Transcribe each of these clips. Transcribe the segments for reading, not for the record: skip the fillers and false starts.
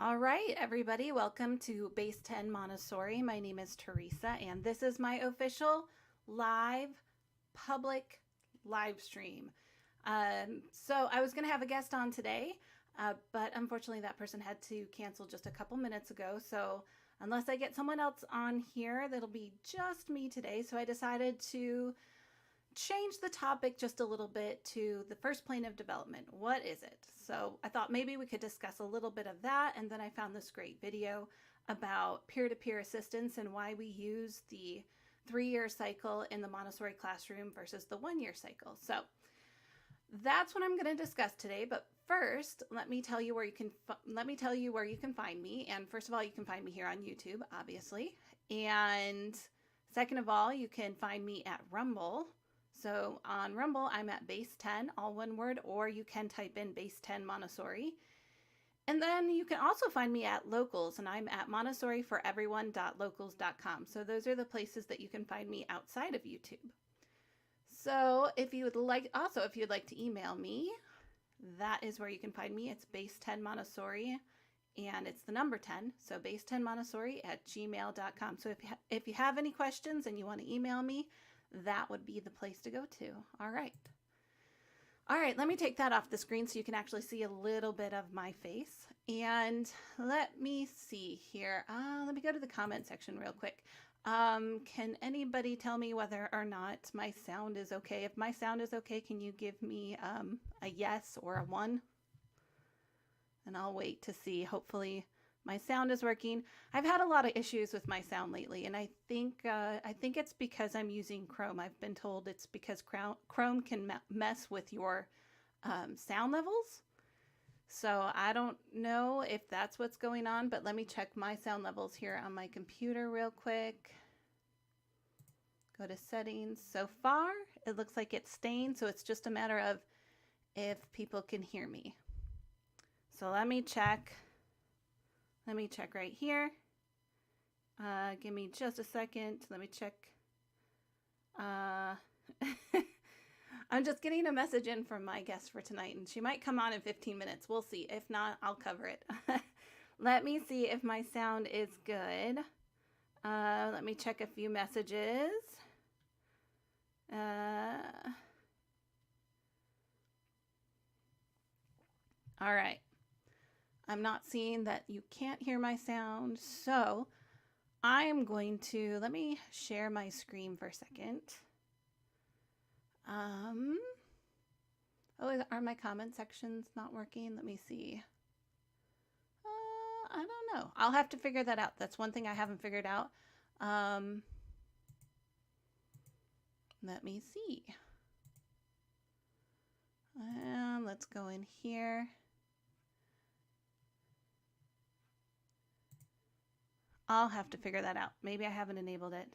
All right, everybody, welcome to Base 10 Montessori. My name is Teresa, and this is my official live public live stream. So I was going to have a guest on today, but unfortunately that person had to cancel just a couple minutes ago. So unless I get someone else on here, that'll be just me today. So I decided to change the topic just a little bit to the first plane of development. What is it? So I thought maybe we could discuss a little bit of that, and then I found this great video about peer-to-peer assistance and why we use the 3-year cycle in the Montessori classroom versus the 1-year cycle. So that's what I'm going to discuss today, but first let me tell you where you can find me. And first of all, you can find me here on YouTube, obviously, and second of all, you can find me at Rumble. So on Rumble, I'm at Base 10, all one word, or you can type in Base 10 Montessori. And then you can also find me at Locals, and I'm at montessoriforeveryone.locals.com. So those are the places that you can find me outside of YouTube. So if you would like, if you'd like to email me, that is where you can find me. It's Base 10 Montessori, and it's the number 10. So base10montessori@gmail.com. So if you have any questions and you want to email me, that would be the place to go to. All right, let me take that off the screen so you can actually see a little bit of my face. And let me see here. Let me go to the comment section real quick. Can anybody tell me whether or not my sound is okay? If my sound is okay, can you give me a yes or a 1? And I'll wait to see. Hopefully my sound is working. I've had a lot of issues with my sound lately, and I think it's because I'm using Chrome. I've been told it's because Chrome can mess with your sound levels. So I don't know if that's what's going on, but let me check my sound levels here on my computer real quick. Go to settings. So far, it looks like it's staying, so it's just a matter of if people can hear me. So let me check. Let me check right here. Give me just a second. Let me check. I'm just getting a message in from my guest for tonight, and she might come on in 15 minutes. We'll see. If not, I'll cover it. Let me see if my sound is good. Let me check a few messages. All right. I'm not seeing that you can't hear my sound, so I am going to, let me share my screen for a second. Are my comment sections not working? Let me see. I don't know. I'll have to figure that out. That's one thing I haven't figured out. Let me see. Let's go in here. I'll have to figure that out. Maybe I haven't enabled it.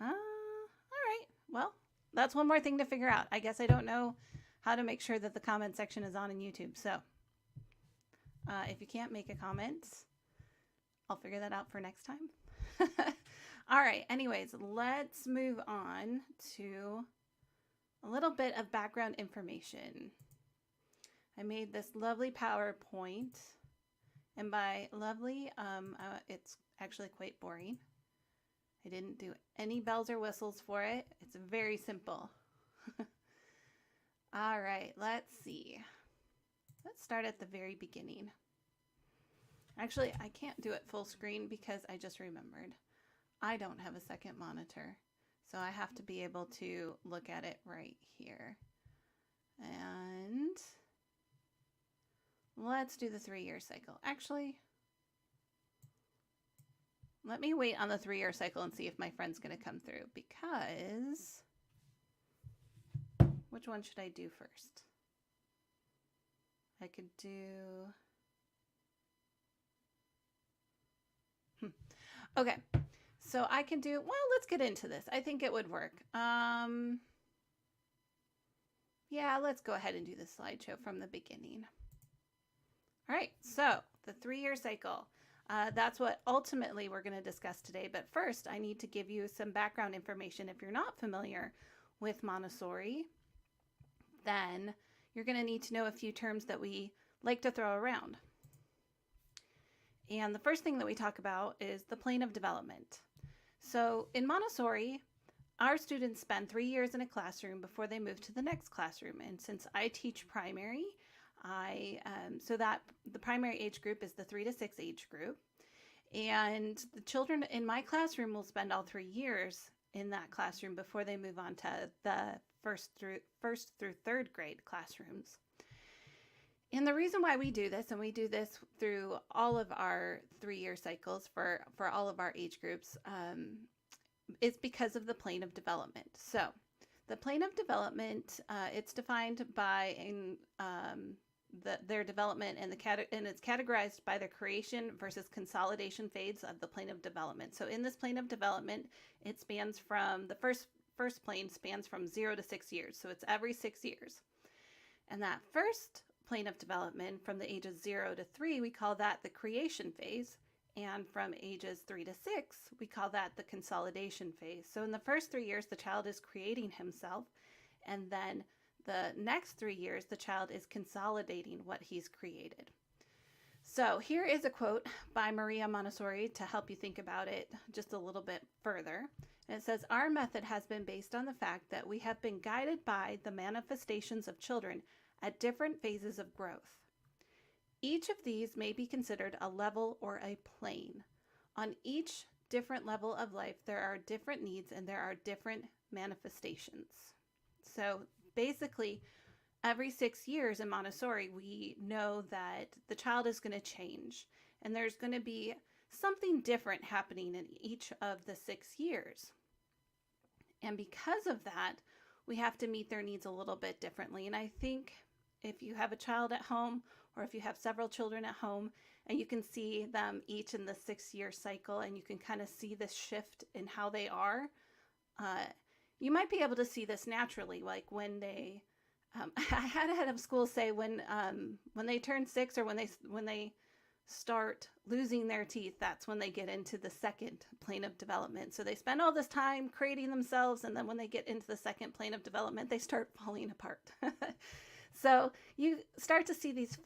All right. Well, that's one more thing to figure out. I guess I don't know how to make sure that the comment section is on in YouTube. So if you can't make a comment, I'll figure that out for next time. All right. Anyways, let's move on to a little bit of background information. I made this lovely PowerPoint. And by lovely, it's actually quite boring. I didn't do any bells or whistles for it. It's very simple. All right, let's see. Let's start at the very beginning. Actually, I can't do it full screen because I just remembered I don't have a second monitor. So I have to be able to look at it right here. And let's do the 3-year cycle. Actually, let me wait on the 3-year cycle and see if my friend's going to come through, because which one should I do first? I could do... Okay, so I can do, well, let's get into this. I think it would work. Yeah, let's go ahead and do the slideshow from the beginning. All right, so the 3-year cycle, that's what ultimately we're going to discuss today. But first, I need to give you some background information. If you're not familiar with Montessori, then you're going to need to know a few terms that we like to throw around. And the first thing that we talk about is the plane of development. So in Montessori, our students spend 3 years in a classroom before they move to the next classroom. And since I teach primary, so that the primary age group is the 3 to 6 age group. And the children in my classroom will spend all 3 years in that classroom before they move on to the first through third grade classrooms. And the reason why we do this, and we do this through all of our 3-year cycles for all of our age groups, is because of the plane of development. So the plane of development, it's defined by their development, and it's categorized by the creation versus consolidation phase of the plane of development. So in this plane of development, it spans from the first plane spans from 0 to 6 years. So it's every 6 years. And that first plane of development from the ages 0 to 3, we call that the creation phase. And from ages 3 to 6, we call that the consolidation phase. So in the first 3 years, the child is creating himself. And then the next 3 years, the child is consolidating what he's created. So here is a quote by Maria Montessori to help you think about it just a little bit further. And it says, "Our method has been based on the fact that we have been guided by the manifestations of children at different phases of growth. Each of these may be considered a level or a plane. On each different level of life, there are different needs and there are different manifestations." So basically, every 6 years in Montessori, we know that the child is going to change, and there's going to be something different happening in each of the 6 years. And because of that, we have to meet their needs a little bit differently. And I think if you have a child at home, or if you have several children at home, and you can see them each in the 6-year cycle, and you can kind of see this shift in how they are, you might be able to see this naturally, like when they, I had a head of school say when they turn 6, or when they start losing their teeth, that's when they get into the second plane of development. So they spend all this time creating themselves, and then when they get into the second plane of development, they start falling apart. So you start to see these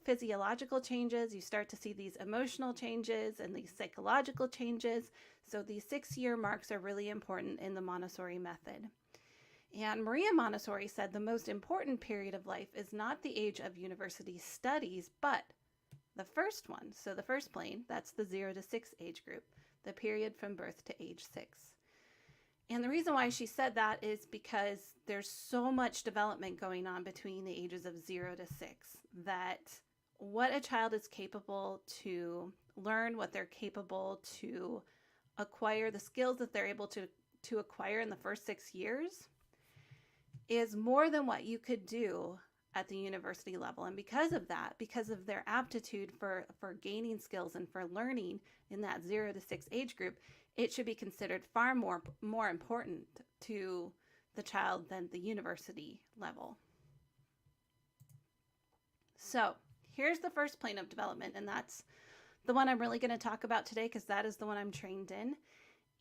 physiological changes, you start to see these emotional changes and these psychological changes. So these 6-year marks are really important in the Montessori method. And Maria Montessori said the most important period of life is not the age of university studies, but the first one. So the first plane, that's the 0 to 6 age group, the period from birth to age 6. And the reason why she said that is because there's so much development going on between the ages of 0 to 6 that what a child is capable to learn, what they're capable to acquire, the skills that they're able to acquire in the first 6 years is more than what you could do at the university level. And because of that, because of their aptitude for gaining skills and for learning in that 0 to 6 age group, it should be considered far more important to the child than the university level. So here's the first plane of development, and that's the one I'm really going to talk about today because that is the one I'm trained in.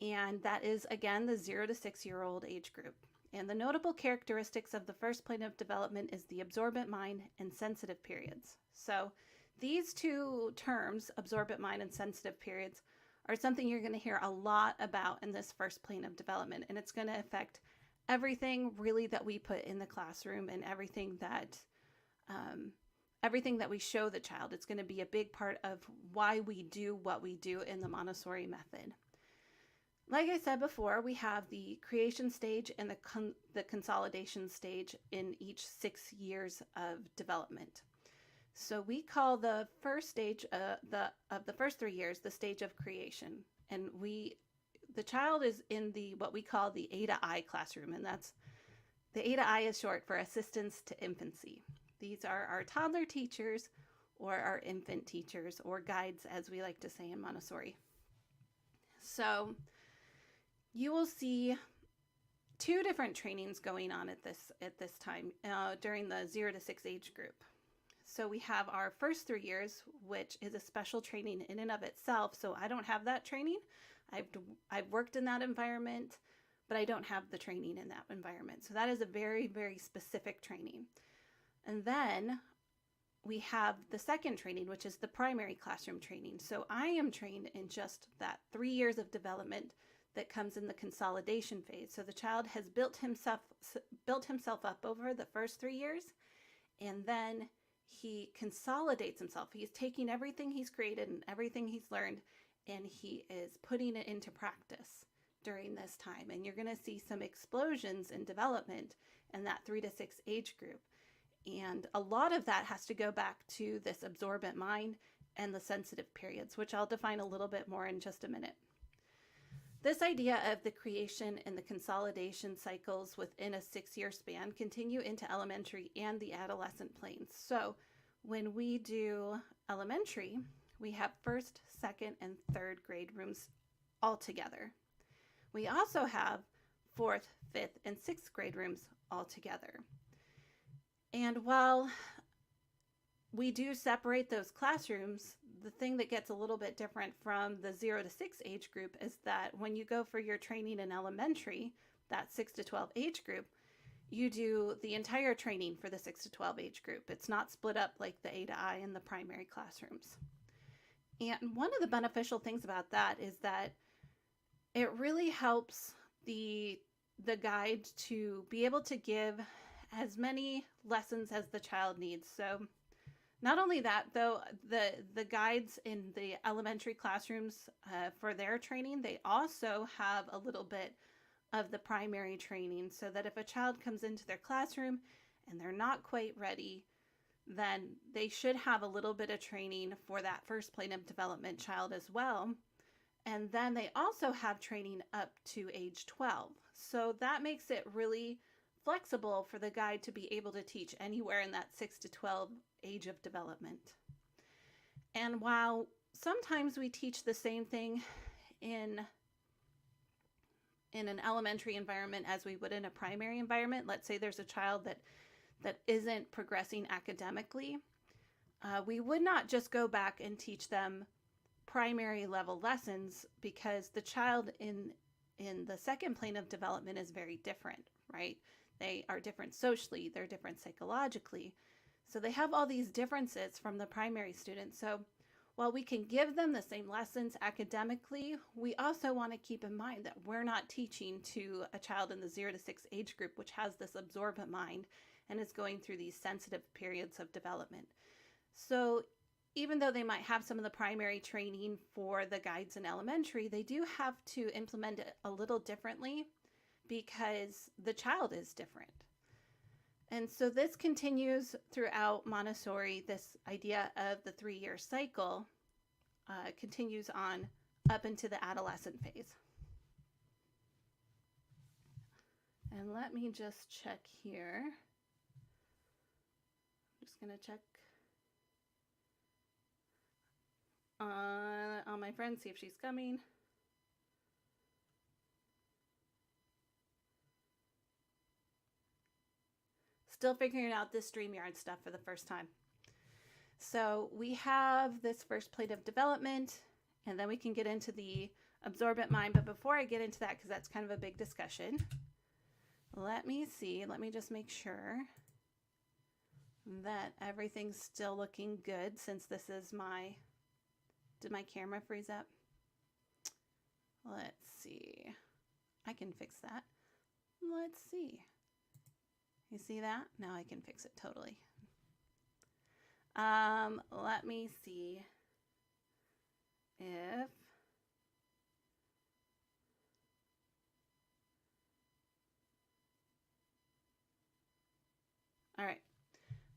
And that is, again, the 0 to 6-year-old age group. And the notable characteristics of the first plane of development is the absorbent mind and sensitive periods. So these two terms, absorbent mind and sensitive periods, are something you're going to hear a lot about in this first plane of development. And it's going to affect everything really that we put in the classroom and everything that we show the child. It's going to be a big part of why we do what we do in the Montessori method. Like I said before, we have the creation stage and the consolidation stage in each 6 years of development. So we call the first stage of the first 3 years the stage of creation, and the child is in what we call the Adai Classroom, and that's the Adai is short for Assistance to Infancy. These are our toddler teachers or our infant teachers, or guides, as we like to say in Montessori. So you will see 2 different trainings going on at this time during the 0 to 6 age group. So we have our first 3 years, which is a special training in and of itself. So I don't have that training. I've worked in that environment, but I don't have the training in that environment. So that is a very, very specific training. And then we have the second training, which is the primary classroom training. So I am trained in just that 3 years of development that comes in the consolidation phase. So the child has built himself up over the first 3 years, and then he consolidates himself. He's taking everything he's created and everything he's learned, and he is putting it into practice during this time. And you're going to see some explosions in development in that 3 to 6 age group. And a lot of that has to go back to this absorbent mind and the sensitive periods, which I'll define a little bit more in just a minute. This idea of the creation and the consolidation cycles within a 6-year span continue into elementary and the adolescent planes. So when we do elementary, we have first, second, and third grade rooms all together. We also have fourth, fifth, and sixth grade rooms all together. And while we do separate those classrooms, the thing that gets a little bit different from the 0 to 6 age group is that when you go for your training in elementary, that 6 to 12 age group, you do the entire training for the 6 to 12 age group. It's not split up like the Adai and the primary classrooms. And one of the beneficial things about that is that it really helps the guide to be able to give as many lessons as the child needs. So not only that, though, the guides in the elementary classrooms for their training, they also have a little bit of the primary training, so that if a child comes into their classroom and they're not quite ready, then they should have a little bit of training for that first plane of development child as well. And then they also have training up to age 12. So that makes it really flexible for the guide to be able to teach anywhere in that 6 to 12 age of development. And while sometimes we teach the same thing in an elementary environment as we would in a primary environment, let's say there's a child that isn't progressing academically, we would not just go back and teach them primary level lessons, because the child in the second plane of development is very different, right? They are different socially, they're different psychologically. So they have all these differences from the primary students. So while we can give them the same lessons academically, we also want to keep in mind that we're not teaching to a child in the 0 to 6 age group, which has this absorbent mind and is going through these sensitive periods of development. So even though they might have some of the primary training for the guides in elementary, they do have to implement it a little differently because the child is different. And so this continues throughout Montessori. This idea of the 3-year cycle continues on up into the adolescent phase. And let me just check here. I'm just going to check on my friend, see if she's coming. Still figuring out this StreamYard stuff for the first time. So we have this first plate of development, and then we can get into the absorbent mind. But before I get into that, because that's kind of a big discussion, let me just make sure that everything's still looking good, since this is did my camera freeze up? Let's see. I can fix that. Let's see. You see that? Now I can fix it totally. Let me see if all right.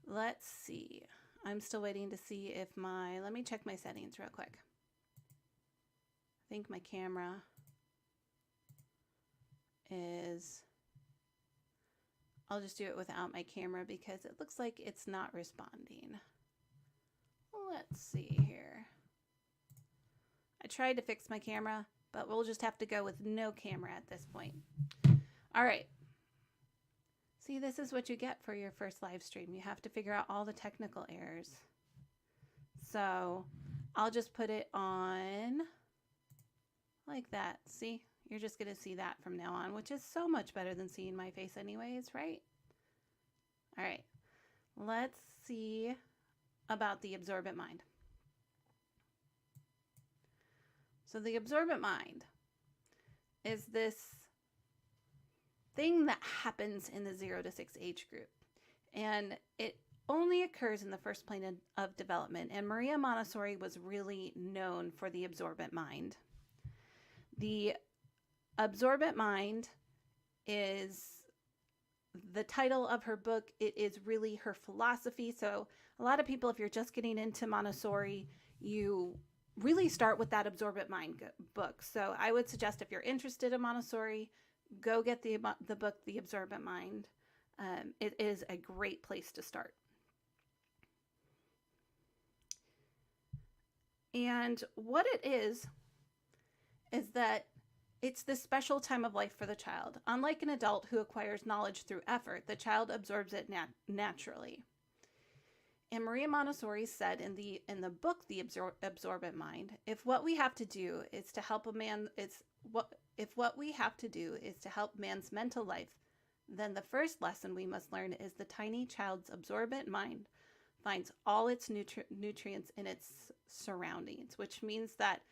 Let's see. I'm still waiting to see if let me check my settings real quick. I think my camera is, I'll just do it without my camera because it looks like it's not responding. Let's see here. I tried to fix my camera, but we'll just have to go with no camera at this point. All right. See, this is what you get for your first live stream. You have to figure out all the technical errors. So I'll just put it on like that. See? You're just going to see that from now on, which is so much better than seeing my face anyways, right? All right. Let's see about the absorbent mind. So the absorbent mind is this thing that happens in the 0 to 6 age group. And it only occurs in the first plane of development. And Maria Montessori was really known for the absorbent mind. The absorbent mind is the title of her book. It is really her philosophy. So a lot of people, if you're just getting into Montessori, you really start with that absorbent mind book. So I would suggest, if you're interested in Montessori, go get the book, The Absorbent Mind. It is a great place to start. And what it is that it's this special time of life for the child. Unlike an adult who acquires knowledge through effort, the child absorbs it naturally. And Maria Montessori said in the book, The Absorbent Mind, if what we have to do is to help man's mental life, then the first lesson we must learn is the tiny child's absorbent mind finds all its nutrients in its surroundings, which means that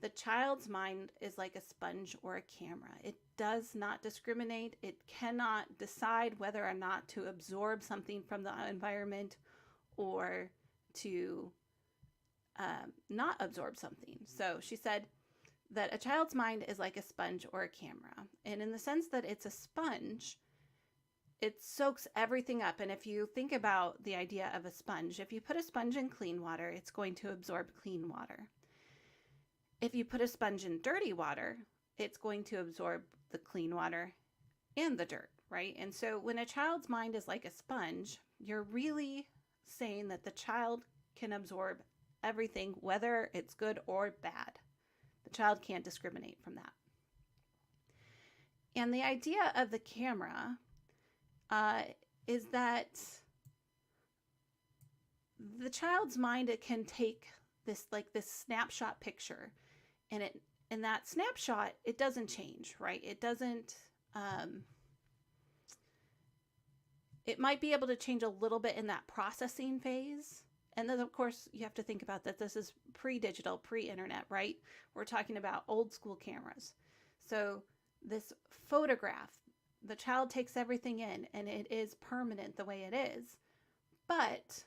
the child's mind is like a sponge or a camera. It does not discriminate. It cannot decide whether or not to absorb something from the environment or to not absorb something. So she said that a child's mind is like a sponge or a camera. And in the sense that it's a sponge, it soaks everything up. And if you think about the idea of a sponge, if you put a sponge in clean water, it's going to absorb clean water. If you put a sponge in dirty water, it's going to absorb the clean water and the dirt, right? And so when a child's mind is like a sponge, you're really saying that the child can absorb everything, whether it's good or bad. The child can't discriminate from that. And the idea of the camera is that the child's mind, it can take this snapshot picture, and in that snapshot, it doesn't change, right? It doesn't, it might be able to change a little bit in that processing phase. And then, of course, you have to think about that this is pre-digital, pre-internet, right? We're talking about old school cameras. So this photograph, the child takes everything in, and it is permanent the way it is. But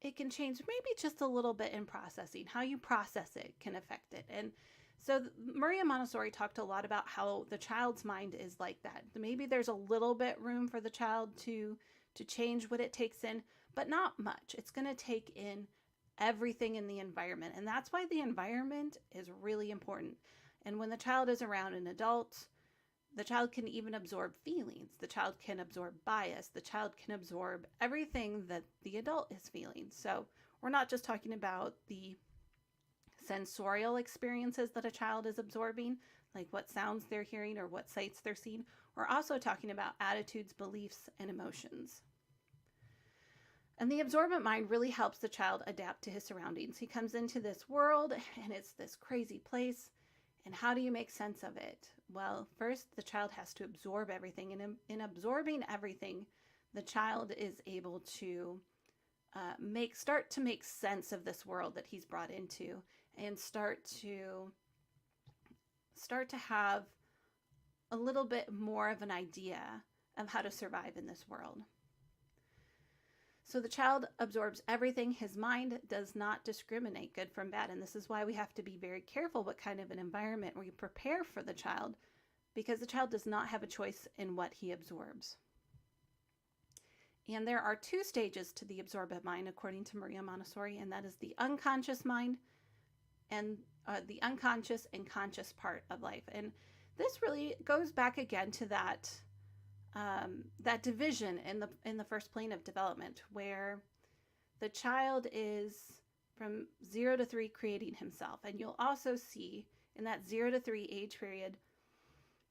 it can change maybe just a little bit in processing. How you process it can affect it. And so Maria Montessori talked a lot about how the child's mind is like that. Maybe there's a little bit room for the child to change what it takes in, but not much. It's going to take in everything in the environment. And that's why the environment is really important. And when the child is around an adult, the child can even absorb feelings. The child can absorb bias. The child can absorb everything that the adult is feeling. So we're not just talking about the sensorial experiences that a child is absorbing, like what sounds they're hearing or what sights they're seeing. We're also talking about attitudes, beliefs, and emotions. And the absorbent mind really helps the child adapt to his surroundings. He comes into this world, and it's this crazy place. And how do you make sense of it? Well, first, the child has to absorb everything. And in absorbing everything, the child is able to start to make sense of this world that he's brought into, and start to have a little bit more of an idea of how to survive in this world. So the child absorbs everything. His mind does not discriminate good from bad. And this is why we have to be very careful what kind of an environment we prepare for the child, because the child does not have a choice in what he absorbs. And there are two stages to the absorbent mind, according to Maria Montessori, and that is the unconscious mind and the unconscious and conscious part of life. And this really goes back again to that division in the first plane of development, where the child is from 0 to 3 creating himself. And you'll also see in that 0 to 3 age period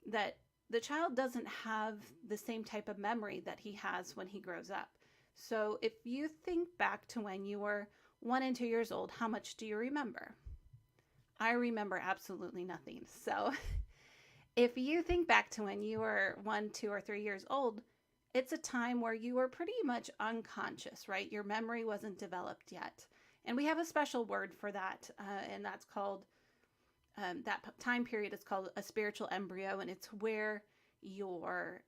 that the child doesn't have the same type of memory that he has when he grows up. So if you think back to when you were 1 and 2 years old, how much do you remember? I remember absolutely nothing. So if you think back to when you were 1, 2, or 3 years old, it's a time where you were pretty much unconscious, right? Your memory wasn't developed yet. And we have a special word for that, and that's called, that time period is called a spiritual embryo, and it's where your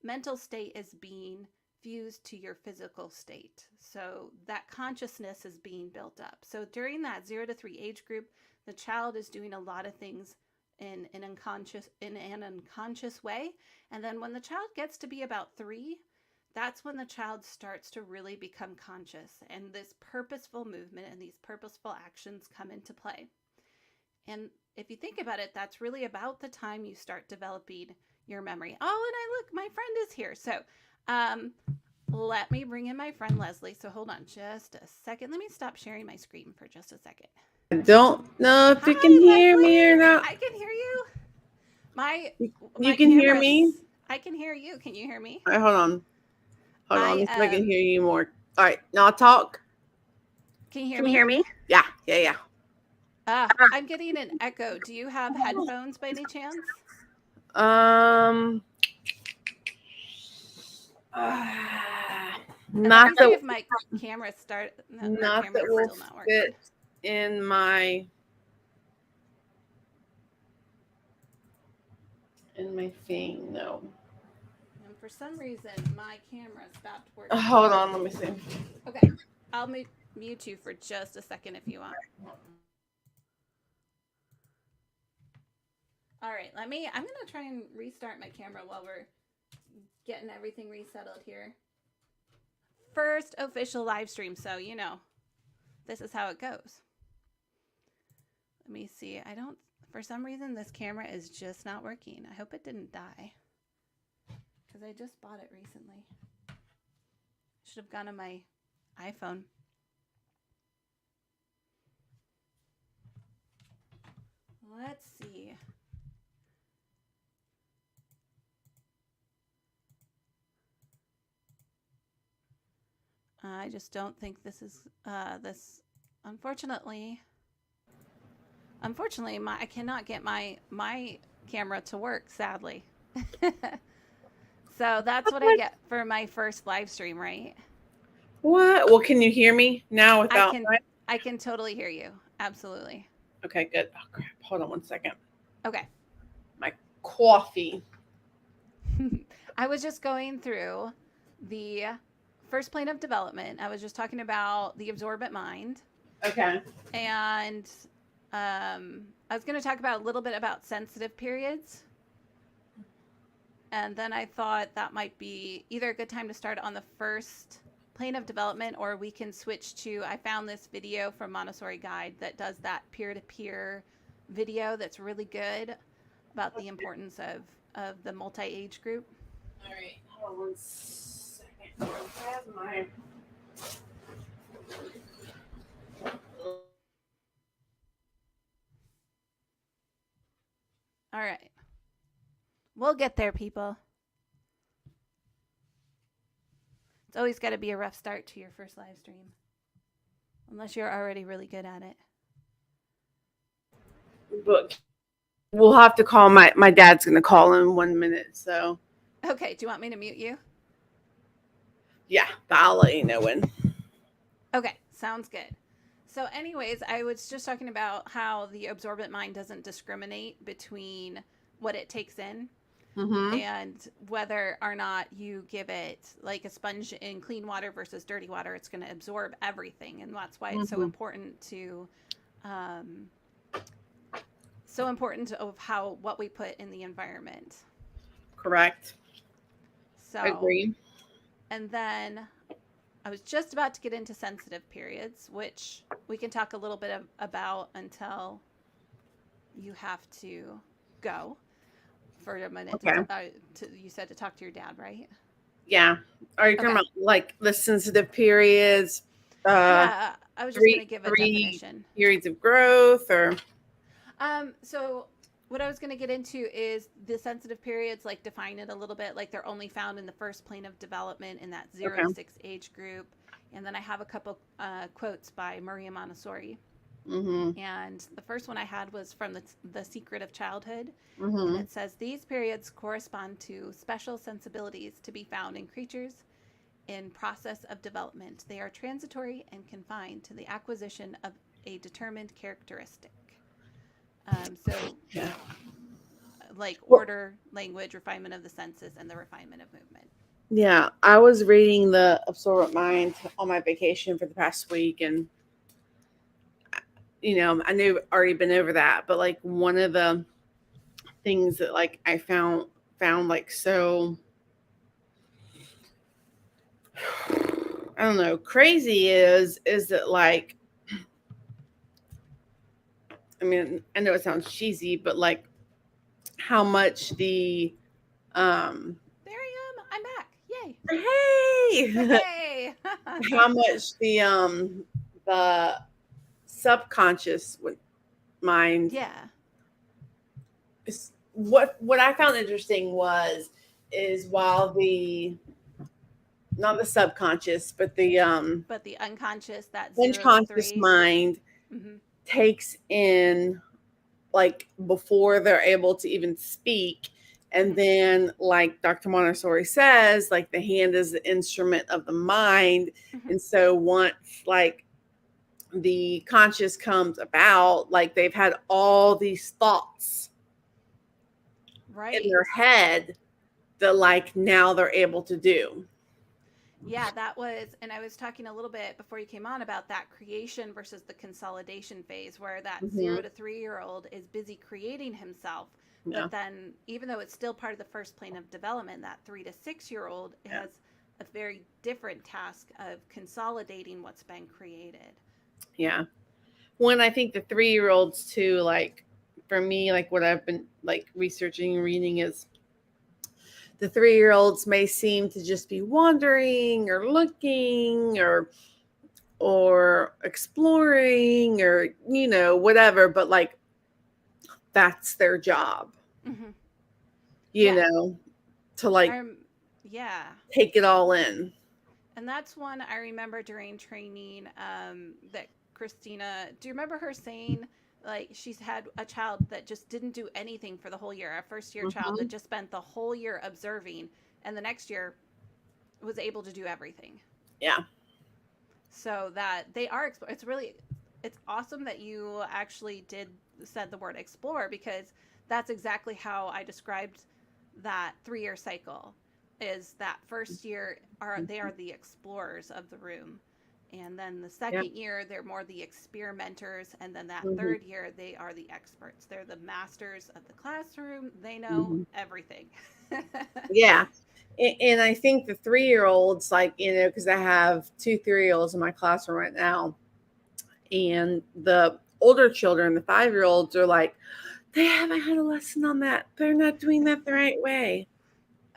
mental state is being fused to your physical state. So that consciousness is being built up. So during that 0 to 3 age group, the child is doing a lot of things in an unconscious way. And then when the child gets to be about 3, that's when the child starts to really become conscious, and this purposeful movement and these purposeful actions come into play. And if you think about it, that's really about the time you start developing your memory. Oh, and look, my friend is here. So let me bring in my friend Leslie. So hold on just a second. Let me stop sharing my screen for just a second. I don't know if you can hear me or not. I can hear you. You can hear me? I can hear you. Can you hear me? All right, hold on. I can hear you more. All right, now talk. Can you hear me? Yeah. I'm getting an echo. Do you have headphones by any chance? Not that. If my camera start. Not that will fit in my thing. No. And for some reason, my camera stopped working. Hold on, let me see. Okay, I'll mute you for just a second if you want. All right, I'm going to try and restart my camera while we're getting everything resettled here. First official live stream, so this is how it goes. Let me see. For some reason, this camera is just not working. I hope it didn't die, because I just bought it recently. Should have gone on my iPhone. Let's see. I just don't think this is this. Unfortunately, I cannot get my camera to work, sadly. So that's what I get for my first live stream, right? What? Well, can you hear me now without? I can totally hear you. Absolutely. Okay, good. Oh crap! Hold on one second. Okay. My coffee. I was just going through the first plane of development. I was just talking about the absorbent mind. Okay. And I was going to talk about a little bit about sensitive periods. And then I thought that might be either a good time to start on the first plane of development, or we can switch to, I found this video from Montessori Guide that does that peer-to-peer video that's really good about the importance of the multi-age group. All right. Hold on 1 second. I have my... All right. We'll get there, people. It's always got to be a rough start to your first live stream, unless you're already really good at it. But we'll have to call my dad's going to call in 1 minute, so. Okay, do you want me to mute you? Yeah, I'll let you know when. Okay, sounds good. So anyways, I was just talking about how the absorbent mind doesn't discriminate between what it takes in. Mm-hmm. And whether or not you give it like a sponge in clean water versus dirty water, it's going to absorb everything. And that's why it's so important to, of what we put in the environment. Correct. So agree. And then I was just about to get into sensitive periods, which we can talk a little bit about until you have to go. For a minute. Okay. You said to talk to your dad, right? Yeah. Are you talking about like the sensitive periods? Yeah, I was just going to give a definition. Periods of growth, or? So what I was going to get into is the sensitive periods, like define it a little bit, like they're only found in the first plane of development in that 0 to 6 age group. And then I have a couple quotes by Maria Montessori. Mm-hmm. And the first one I had was from the Secret of Childhood. And Mm-hmm. it says these periods correspond to special sensibilities to be found in creatures in process of development. They are transitory and confined to the acquisition of a determined characteristic. So, Yeah. like Well, order, language, refinement of the senses, and the refinement of movement. yeah. I was reading the Absorbent Mind on my vacation for the past week, and I knew already been over that, but like one of the things that like I found like so I don't know crazy is that like I mean I know it sounds cheesy, but like how much the um There I am. I'm back. Yay. hey Hey. how much the subconscious mind Yeah. is what I found interesting is while the not the subconscious but the But the unconscious, that 0 to unconscious 3. mind Mm-hmm. takes in like before they're able to even speak. And Mm-hmm. then, like Dr. Montessori says, like the hand is the instrument of the mind. Mm-hmm. And so once like the conscious comes about, like they've had all these thoughts in Right. their head that like now they're able to do. Yeah, that was, and I was talking a little bit before you came on about that creation versus the consolidation phase, where that Mm-hmm. 0 to 3 year old is busy creating himself. Yeah. But then, even though it's still part of the first plane of development, that 3 to 6 year old Yeah. has a very different task of consolidating what's been created. Yeah. When I think the 3-year-olds too, like for me, like what I've been like researching and reading is the 3-year-olds may seem to just be wandering or looking or exploring or whatever, but like that's their job, Mm-hmm. you Yeah. know, to like Yeah. take it all in. And that's one I remember during training that Christina, do you remember her saying, like, she's had a child that just didn't do anything for the whole year, a first year child Mm-hmm. that just spent the whole year observing, and the next year was able to do everything. Yeah. So that they are, it's awesome that you actually said the word explore, because that's exactly how I described that 3 year cycle. Is that first year they are the explorers of the room, and then the Yeah. second year they're more the experimenters, and then that Mm-hmm. third year they are the experts. They're the masters of the classroom. They know Mm-hmm. everything. Yeah. And I think the 3-year-olds, like, because I have 2 3-year-olds in my classroom right now, and the older children, the 5-year-olds, are like, they haven't had a lesson on that. They're not doing that the right way.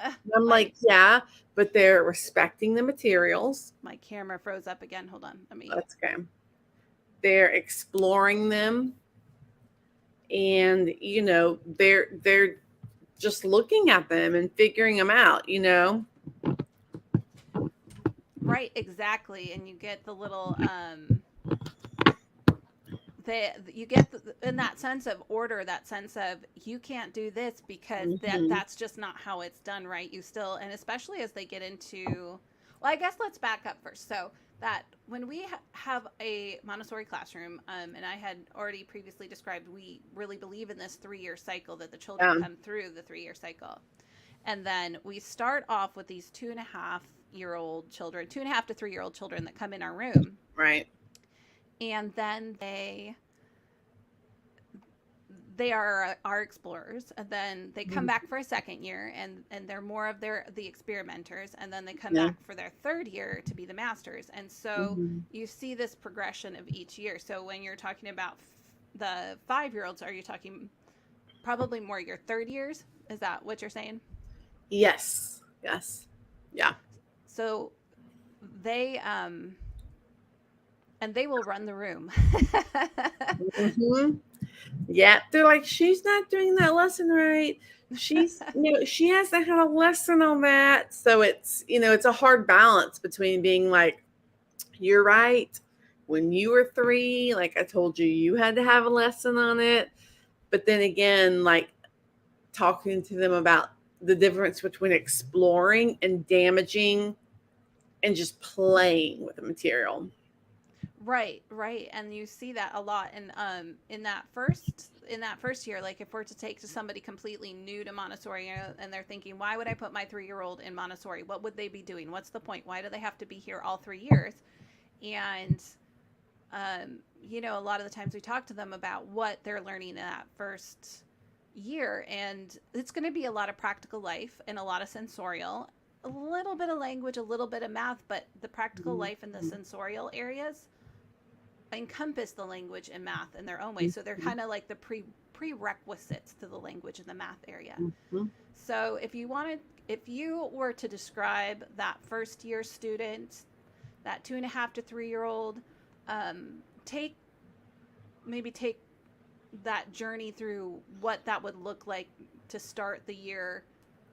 And I'm my like, yeah, but they're respecting the materials. my camera froze up again. Hold on. Let me. That's okay. They're exploring them, and they're just looking at them and figuring them out. Right, exactly. And you get the little you get in that sense of order, that sense of you can't do this because Mm-hmm. that's just not how it's done, right? You still, and especially as they get into, well, I guess let's back up first. So that when we have a Montessori classroom, and I had already previously described, we really believe in this 3 year cycle, that the children Yeah. come through the 3 year cycle. And then we start off with these 2.5 year old children, 2.5 to 3 year old children that come in our room. Right. And then they are our explorers, and then they come back for a second year, and they're more of the experimenters, and then they come Yeah. back for their third year to be the masters. And so Mm-hmm. you see this progression of each year. So when you're talking about the 5 year olds, are you talking probably more your third years? Is that what you're saying? Yes. Yes. Yeah. So they and they will run the room. Mm-hmm. Yeah. They're like, she's not doing that lesson right. She hasn't had a lesson on that. So it's a hard balance between being like, you're right, when you were 3, like I told you, you had to have a lesson on it. But then again, like talking to them about the difference between exploring and damaging and just playing with the material. Right, right. And you see that a lot in that first year, like if we're to take to somebody completely new to Montessori, and they're thinking, why would I put my 3-year-old in Montessori? What would they be doing? What's the point? Why do they have to be here all 3 years? And a lot of the times we talk to them about what they're learning in that first year, and it's going to be a lot of practical life and a lot of sensorial, a little bit of language, a little bit of math, but the practical life and the sensorial areas encompass the language and math in their own way. So they're kind of like the prerequisites to the language and the math area. Mm-hmm. So if you were to describe that first year student, that 2.5 to 3-year-old, take that journey through what that would look like to start the year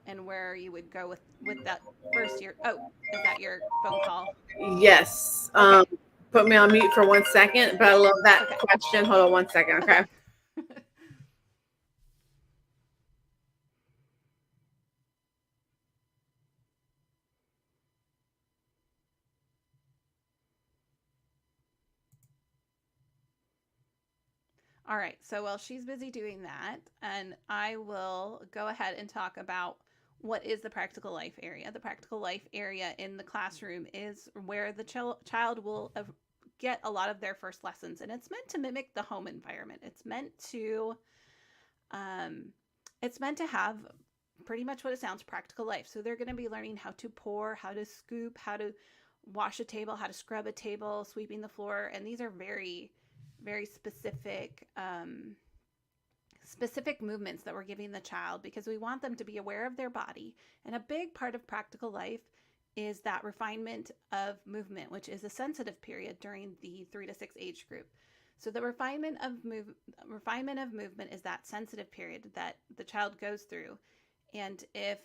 and where you would go with that first year. Oh, is that your phone call? Yes. Okay. Put me on mute for 1 second, but I love that Okay. question. Hold on 1 second. Okay. All right. So while she's busy doing that, and I will go ahead and talk about what is the practical life area. The practical life area in the classroom is where the child will get a lot of their first lessons, and it's meant to mimic the home environment. Um, it's meant to have pretty much what it sounds, practical life. So they're going to be learning how to pour, how to scoop, how to wash a table, how to scrub a table, sweeping the floor, and these are very, very specific movements that we're giving the child because we want them to be aware of their body. And a big part of practical life is that refinement of movement, which is a sensitive period during the 3 to 6 age group. So the refinement of movement is that sensitive period that the child goes through. And if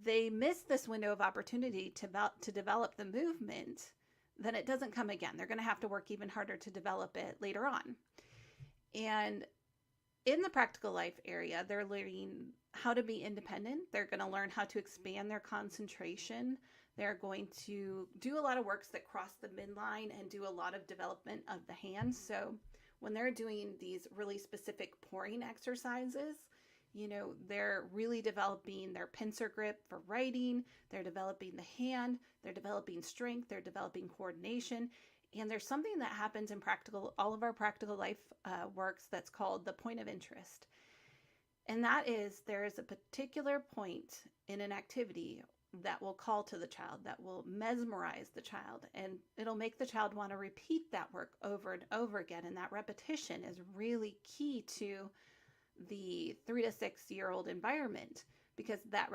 they miss this window of opportunity to develop the movement, then it doesn't come again. They're going to have to work even harder to develop it later on. And in the practical life area, they're learning how to be independent. They're going to learn how to expand their concentration. They're going to do a lot of works that cross the midline and do a lot of development of the hands. So when they're doing these really specific pouring exercises, they're really developing their pincer grip for writing. They're developing the hand. They're developing strength. They're developing coordination. And there's something that happens in all of our practical life works that's called the point of interest. And that is, there is a particular point in an activity that will call to the child, that will mesmerize the child, and it'll make the child want to repeat that work over and over again. And that repetition is really key to the 3 to 6-year-old environment, because that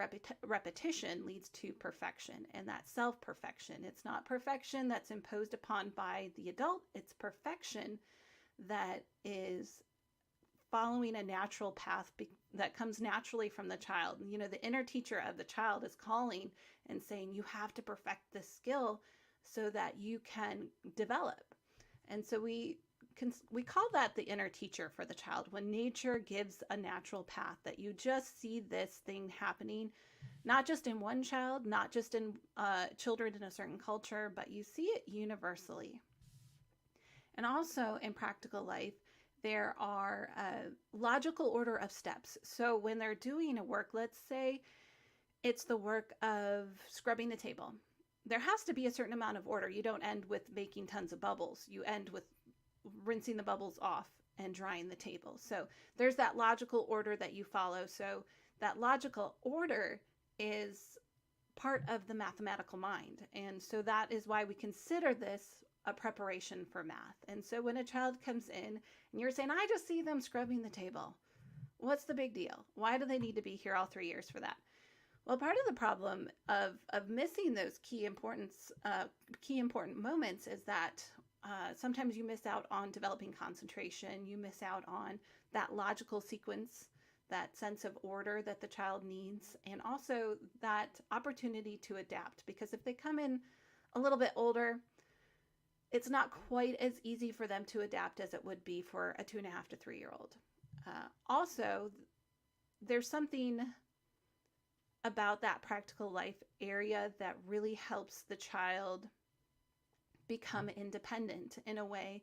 repetition leads to perfection, and that self-perfection. It's not perfection that's imposed upon by the adult. It's perfection that is following a natural path that comes naturally from the child. The inner teacher of the child is calling and saying, you have to perfect this skill so that you can develop. And so we call that the inner teacher for the child, when nature gives a natural path, that you just see this thing happening, not just in one child, not just in children in a certain culture, but you see it universally. And also in practical life, there are a logical order of steps. So when they're doing a work, let's say it's the work of scrubbing the table, there has to be a certain amount of order. You don't end with making tons of bubbles. You end with rinsing the bubbles off and drying the table. So there's that logical order that you follow. So that logical order is part of the mathematical mind. And so that is why we consider this a preparation for math. And so when a child comes in and you're saying, I just see them scrubbing the table, what's the big deal? Why do they need to be here all 3 years for that? Well, part of the problem of missing those key important moments is that sometimes you miss out on developing concentration. You miss out on that logical sequence, that sense of order that the child needs, and also that opportunity to adapt. Because if they come in a little bit older, it's not quite as easy for them to adapt as it would be for a 2.5 to 3-year-old. Also, there's something about that practical life area that really helps the child become independent in a way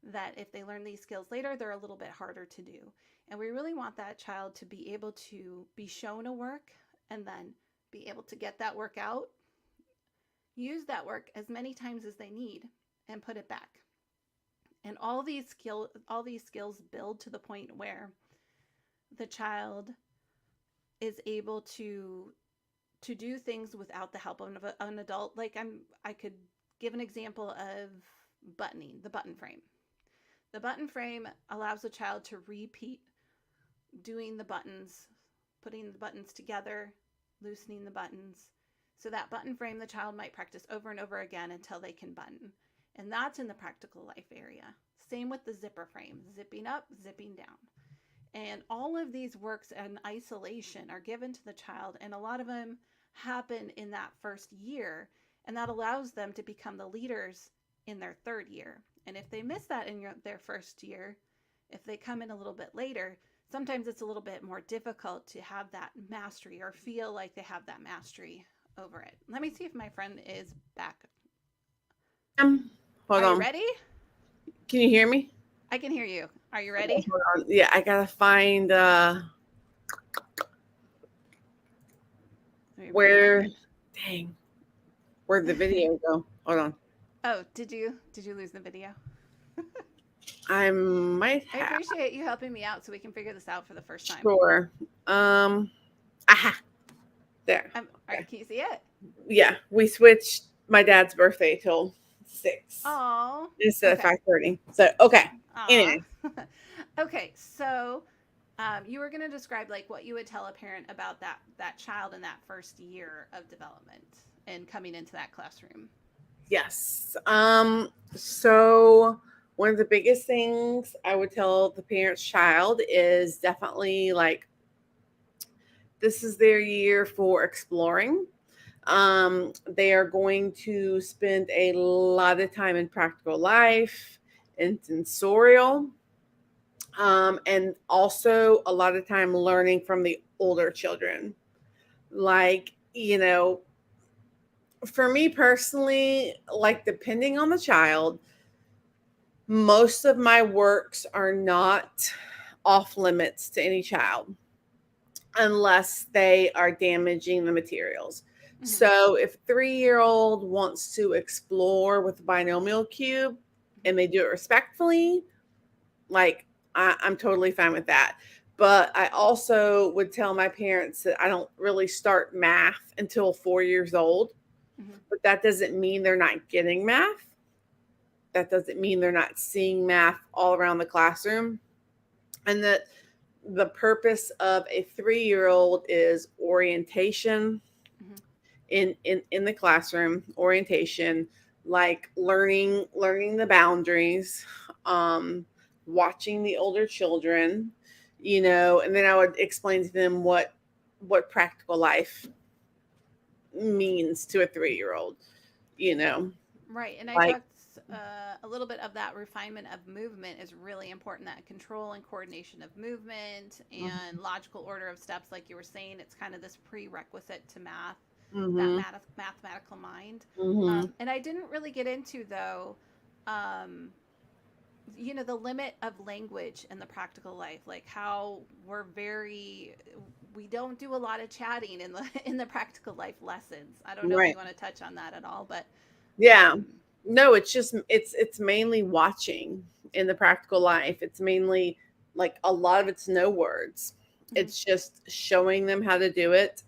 that if they learn these skills later, they're a little bit harder to do. And we really want that child to be able to be shown a work and then be able to get that work out, use that work as many times as they need, and put it back. And all these skills build to the point where the child is able to do things without the help of an adult. Like I could give an example of buttoning, the button frame. The button frame allows the child to repeat doing the buttons, putting the buttons together, loosening the buttons. So that button frame the child might practice over and over again until they can button. And that's in the practical life area. Same with the zipper frame, zipping up, zipping down. And all of these works in isolation are given to the child, and a lot of them happen in that first year, and that allows them to become the leaders in their third year. And if they miss that in their first year, if they come in a little bit later, sometimes it's a little bit more difficult to have that mastery or feel like they have that mastery over it. Let me see if my friend is back. Hold Are on. you ready? Can you hear me? I can hear you. Are you ready? Hold on. Yeah, I gotta find where'd the video go? Hold on. Oh, did you lose the video? I might have. I appreciate you helping me out so we can figure this out for the first time. Sure. Aha. There. All right, can you see it? Yeah, we switched my dad's birthday till 6. Oh. Instead of 5:30. So okay. Anyway. Okay, so you were going to describe like what you would tell a parent about that child in that first year of development and coming into that classroom. Yes. So one of the biggest things I would tell the parent's child is definitely like this is their year for exploring. They are going to spend a lot of time in practical life and sensorial. And also a lot of time learning from the older children. Like, for me personally, like depending on the child, most of my works are not off limits to any child unless they are damaging the materials. Mm-hmm. So if a 3-year-old wants to explore with the binomial cube and they do it respectfully, like I'm totally fine with that. But I also would tell my parents that I don't really start math until 4 years old. Mm-hmm. But that doesn't mean they're not getting math. That doesn't mean they're not seeing math all around the classroom. And that the purpose of a 3-year-old is orientation. Mm-hmm. in the classroom, orientation, like learning the boundaries, watching the older children, and then I would explain to them what practical life means to a 3-year-old, Right. And I talked a little bit of that refinement of movement is really important, that control and coordination of movement and mm-hmm. logical order of steps. Like you were saying, it's kind of this prerequisite to math, mm-hmm. that mathematical mind. Mm-hmm. And I didn't really get into, though, the limit of language in the practical life, like how we don't do a lot of chatting in the practical life lessons. I don't know if you want to touch on that at all, but yeah. No, it's just it's mainly watching in the practical life. It's mainly like a lot of it's no words. Mm-hmm. It's just showing them how to do it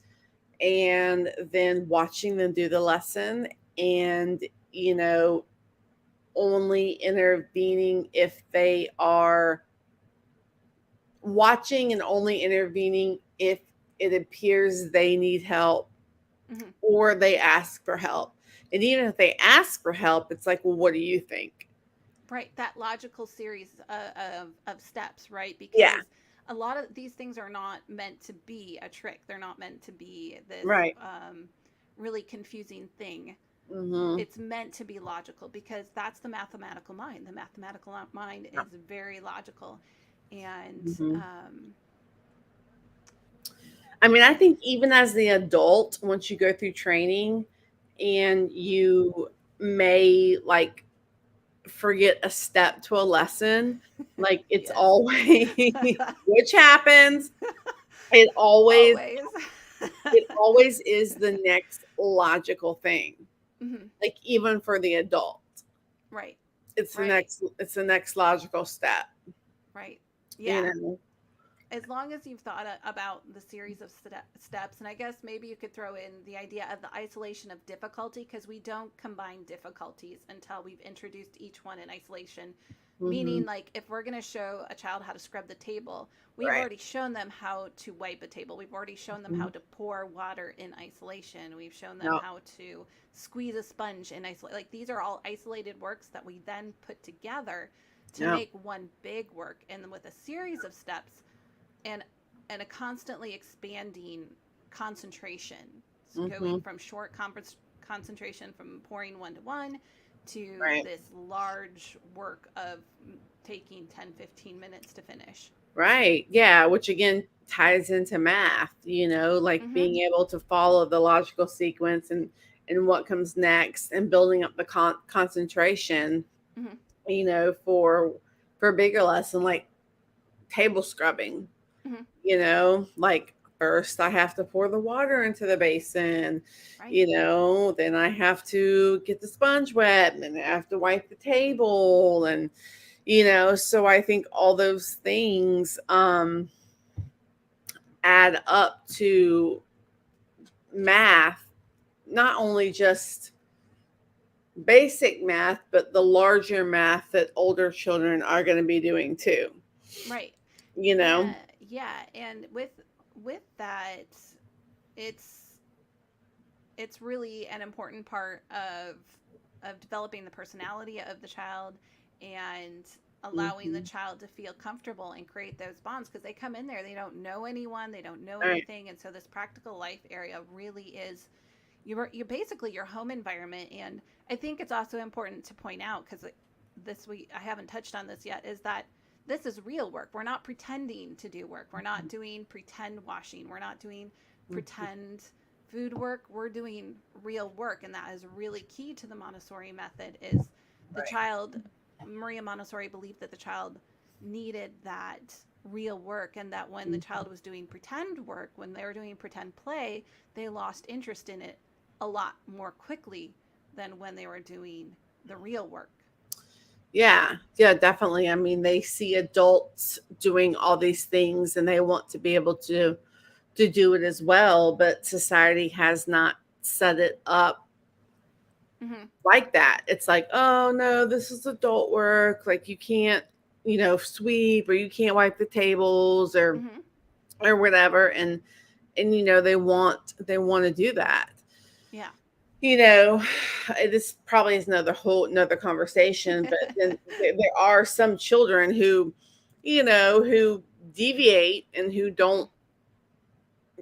and then watching them do the lesson and only intervening if they are watching and only intervening if it appears they need help, mm-hmm. or they ask for help. And even if they ask for help, it's like, well, what do you think? Right. That logical series of steps, right? Because a lot of these things are not meant to be a trick. They're not meant to be this really confusing thing. It's meant to be logical because that's the mathematical mind. The mathematical mind is very logical. And I mean, I think even as the adult, once you go through training and you may like forget a step to a lesson, like it's yes. always, which happens, it always is the next logical thing. Like even for the adult. Right. It's the next logical step. Right. Yeah. You know? As long as you've thought about the series of steps, and I guess maybe you could throw in the idea of the isolation of difficulty, because we don't combine difficulties until we've introduced each one in isolation. Meaning, like, if we're going to show a child how to scrub the table, we've already shown them how to wipe a table. We've already shown them how to pour water in isolation. We've shown them how to squeeze a sponge in isolation. Like, these are all isolated works that we then put together to make one big work. And with a series of steps and a constantly expanding concentration, so going from short concentration from pouring 1-to-1 to this large work of taking 10-15 minutes to finish. Right. Yeah, which again ties into math, you know, like being able to follow the logical sequence and what comes next and building up the concentration, you know, for a bigger lesson like table scrubbing. You know, like first I have to pour the water into the basin, you know, then I have to get the sponge wet and then I have to wipe the table. And, you know, so I think all those things add up to math, not only just basic math, but the larger math that older children are going to be doing too. Right. You know? Yeah. And with that, it's really an important part of developing the personality of the child and allowing the child to feel comfortable and create those bonds, because they come in there, they don't know anyone, they don't know anything. And so this practical life area really is you're basically your home environment. And I think it's also important to point out, because I haven't touched on this yet, is that this is real work. We're not pretending to do work. We're not doing pretend washing. We're not doing pretend food work. We're doing real work. And that is really key to the Montessori method. Is the child, Maria Montessori believed that the child needed that real work, and that when the child was doing pretend work, when they were doing pretend play, they lost interest in it a lot more quickly than when they were doing the real work. Yeah, definitely. I mean, they see adults doing all these things and they want to be able to do it as well, but society has not set it up like that. It's like, oh no, this is adult work. Like you can't, you know, sweep, or you can't wipe the tables or whatever. And you know, they want to do that. Yeah. You know, this probably is another conversation, but then there are some children who, you know, who deviate and who don't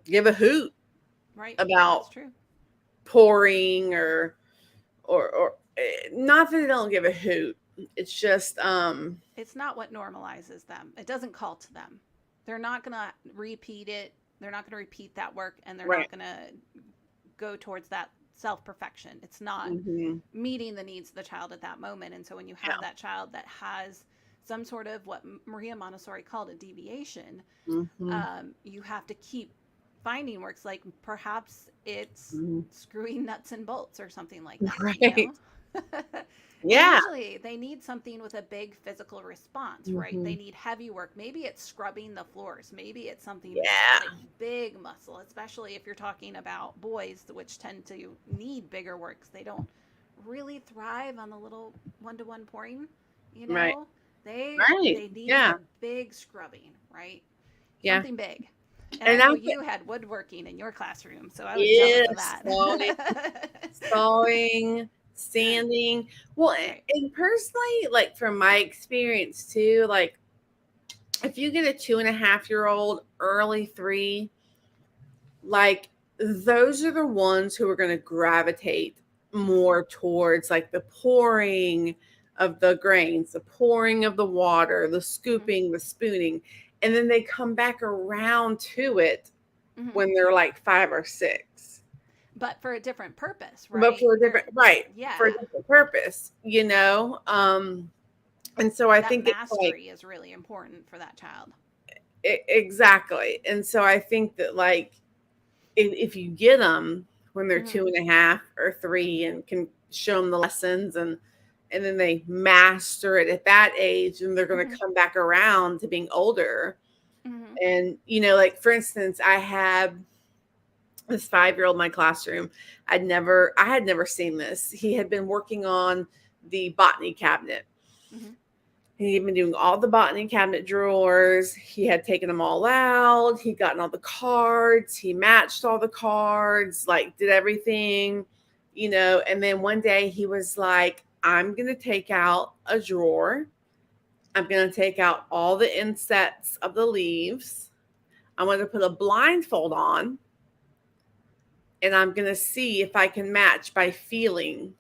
give a hoot about pouring or not that they don't give a hoot. It's just it's not what normalizes them. It doesn't call to them. They're not going to repeat it. They're not going to repeat that work, and they're not going to go towards that self-perfection. It's not meeting the needs of the child at that moment. And so when you have that child that has some sort of what Maria Montessori called a deviation, you have to keep finding works, like perhaps it's screwing nuts and bolts or something like that. You know? Usually they need something with a big physical response, right? They need heavy work. Maybe it's scrubbing the floors. Maybe it's something like big muscle, especially if you're talking about boys, which tend to need bigger works. They don't really thrive on the little 1-to-1 pouring, you know? They need a big scrubbing, right? Something big. And I know you had woodworking in your classroom, so I was jealous of that. Sawing, sanding. Well, and personally, like from my experience too, like if you get a 2.5-year-old, early 3, like those are the ones who are going to gravitate more towards like the pouring of the grains, the pouring of the water, the scooping, the spooning, and then they come back around to it Mm-hmm. when they're like 5 or 6. But for a different purpose, But right? for a different, right, Yeah. for a different purpose, you know? And so I That think it's like, mastery is really important for that child. exactly. And so I think that like, if you get them when they're Mm-hmm. 2.5 or 3 and can show them the lessons, and then they master it at that age, and they're going to come back around to being older. Mm-hmm. And, you know, like for instance, I had this 5-year-old in my classroom. I had never seen this. He had been working on the botany cabinet. Mm-hmm. He'd been doing all the botany cabinet drawers. He had taken them all out. He'd gotten all the cards. He matched all the cards, like did everything, you know. And then one day he was like, I'm going to take out a drawer. I'm going to take out all the insets of the leaves. I'm going to put a blindfold on. And I'm going to see if I can match by feeling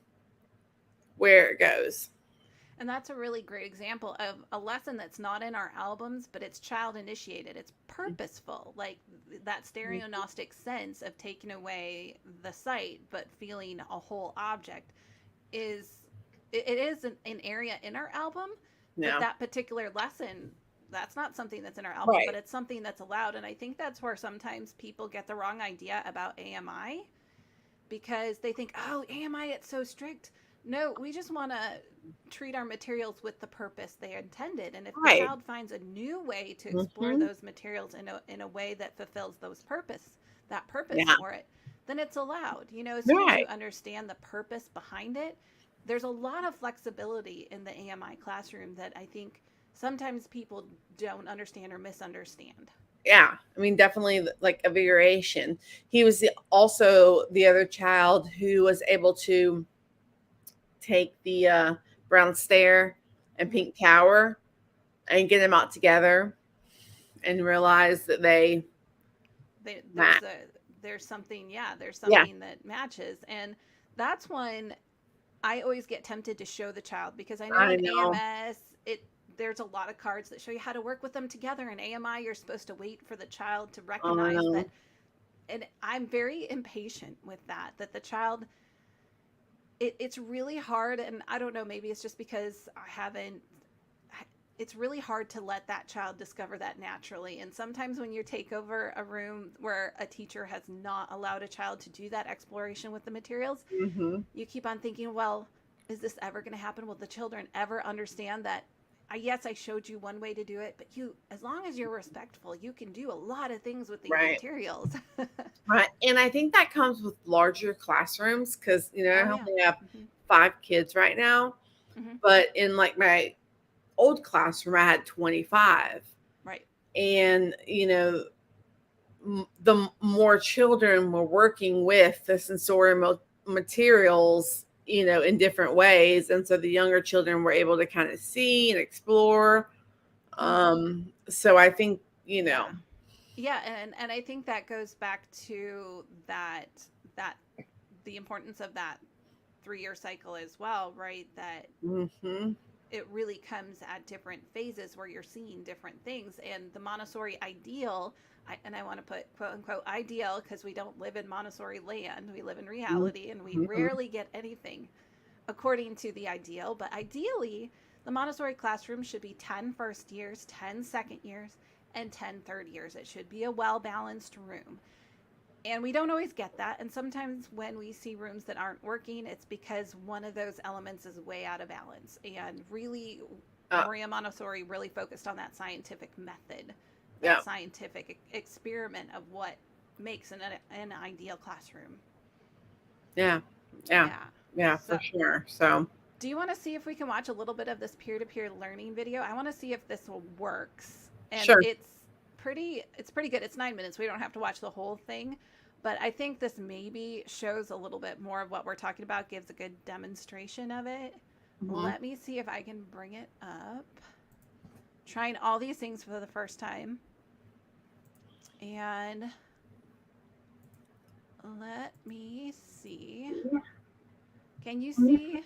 where it goes. And that's a really great example of a lesson that's not in our albums, but it's child initiated. It's purposeful, like that stereognostic sense of taking away the sight, but feeling a whole object is it is an area in our album, but Yeah. that particular lesson, that's not something that's in our album, Right. but it's something that's allowed. And I think that's where sometimes people get the wrong idea about AMI because they think, oh, AMI, it's so strict. No, we just want to treat our materials with the purpose they intended. And if the Right. child finds a new way to explore those materials in a way that fulfills that purpose Yeah. for it, then it's allowed. You know, as soon as Right. you understand the purpose behind it, there's a lot of flexibility in the AMI classroom that I think sometimes people don't understand or misunderstand. Yeah, I mean, definitely like a variation. He was also the other child who was able to take the brown stair and pink tower and get them out together and realize that they match. There's something, yeah, there's Yeah, something that matches. And that's one I always get tempted to show the child because I know I in know. AMS there's a lot of cards that show you how to work with them together. In AMI, you're supposed to wait for the child to I recognize that. know. And I'm very impatient with that the child, it's really hard. And I don't know, maybe it's just because it's really hard to let that child discover that naturally. And sometimes when you take over a room where a teacher has not allowed a child to do that exploration with the materials, you keep on thinking, well, is this ever going to happen? Will the children ever understand that? Yes, I showed you one way to do it, but as long as you're respectful, you can do a lot of things with these Right. materials. Right. And I think that comes with larger classrooms because, you know, I only have 5 kids right now. But in like my old classroom, I had 25. Right. And, you know, the more children were working with the sensorial materials, you know, in different ways. And so the younger children were able to kind of see and explore. So I think, you know. Yeah, and I think that goes back to that the importance of that 3-year cycle as well, right? That it really comes at different phases where you're seeing different things. And the Montessori Ideal, and I want to put quote unquote ideal because we don't live in Montessori land, we live in reality, and we rarely get anything according to the ideal. But ideally, the Montessori classroom should be 10 first years, 10 second years, and 10 third years. It should be a well-balanced room. And we don't always get that. And sometimes when we see rooms that aren't working, it's because one of those elements is way out of balance. And really, Maria Montessori really focused on that scientific method, that scientific experiment of what makes an ideal classroom. Yeah, for sure. So, do you want to see if we can watch a little bit of this peer-to-peer learning video? I want to see if this works. And sure. It's pretty good. It's 9 minutes. We don't have to watch the whole thing. But I think this maybe shows a little bit more of what we're talking about, gives a good demonstration of it. Let me see if I can bring it up. Trying all these things for the first time. And let me see. Can you see?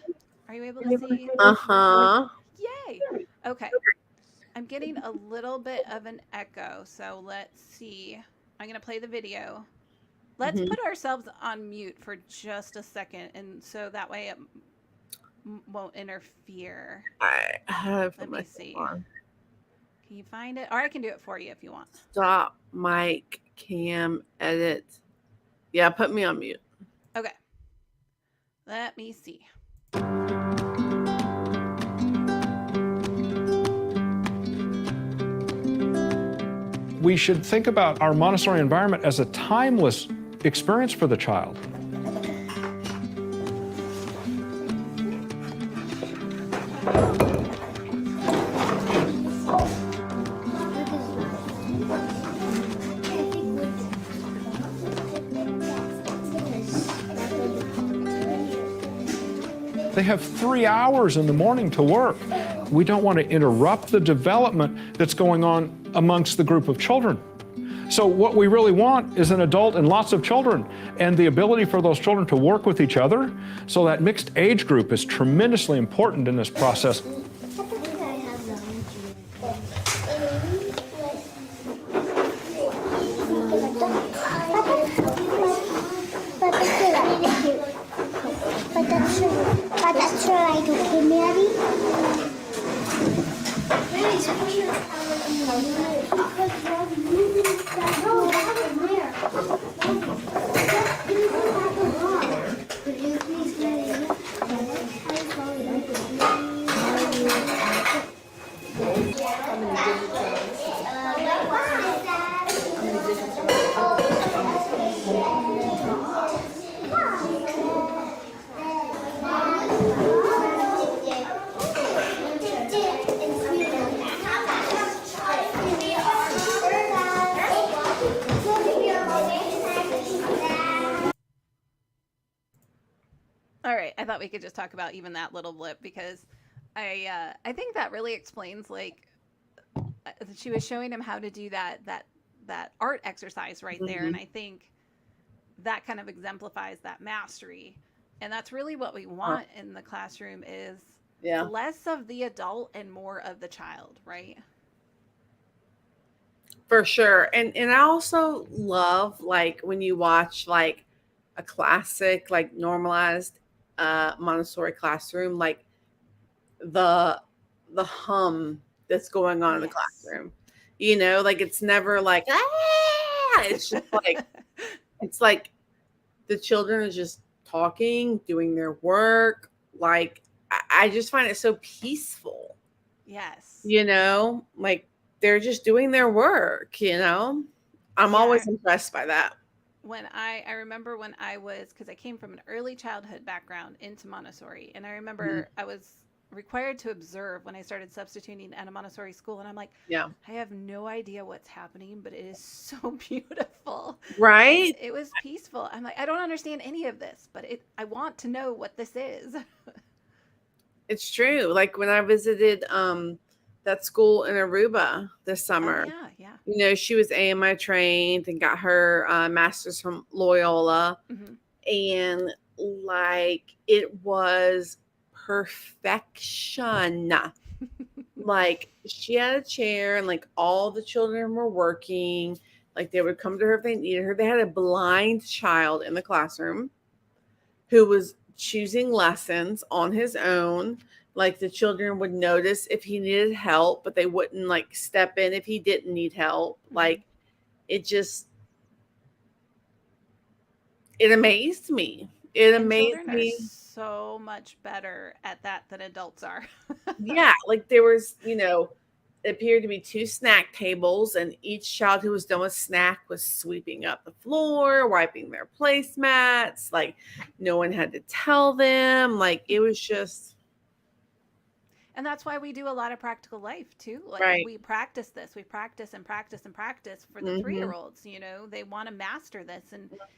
Are you able to see? Uh-huh. Yay. Okay. I'm getting a little bit of an echo, so let's see. I'm going to play the video. Let's Mhm. put ourselves on mute for just a second, and so that way it won't interfere. I have Let my me phone see. on. Can you find it? Or I can do it for you if you want. Stop, mic, cam, edit. Yeah, put me on mute. Okay. Let me see. We should think about our Montessori environment as a timeless experience for the child. They have 3 hours in the morning to work. We don't want to interrupt the development that's going on amongst the group of children. So what we really want is an adult and lots of children, and the ability for those children to work with each other. So that mixed age group is tremendously important in this process. All right, I thought we could just talk about even that little blip because I think that really explains like she was showing him how to do that art exercise right there, and I think that kind of exemplifies that mastery, and that's really what we want in the classroom is less of the adult and more of the child, right? For sure. And I also love like when you watch like a classic, like normalized Montessori classroom, like the hum that's going on in the classroom. You know, like it's never like it's just like it's like the children are just talking, doing their work. Like I just find it so peaceful. Yes. You know, like they're just doing their work, you know. I'm always impressed by that. When I remember when I was, because I came from an early childhood background into Montessori, and I remember I was required to observe when I started substituting at a Montessori school, and I'm like, I have no idea what's happening, but it is so beautiful. Right? It was peaceful. I'm like, I don't understand any of this, but I want to know what this is. It's true. Like when I visited that school in Aruba this summer. Oh, yeah. You know, she was AMI trained and got her master's from Loyola. And like it was perfection. Like she had a chair and like all the children were working. Like they would come to her if they needed her. They had a blind child in the classroom who was choosing lessons on his own. Like the children would notice if he needed help, but they wouldn't like step in if he didn't need help. Like it amazed me. It amazed me. So much better at that than adults are. Yeah, like there was, you know, it appeared to be 2 snack tables, and each child who was done with snack was sweeping up the floor, wiping their placemats. Like no one had to tell them. Like it was just. And that's why we do a lot of practical life too. Like we practice this, we practice and practice and practice for the 3-year-olds. You know, they want to master this,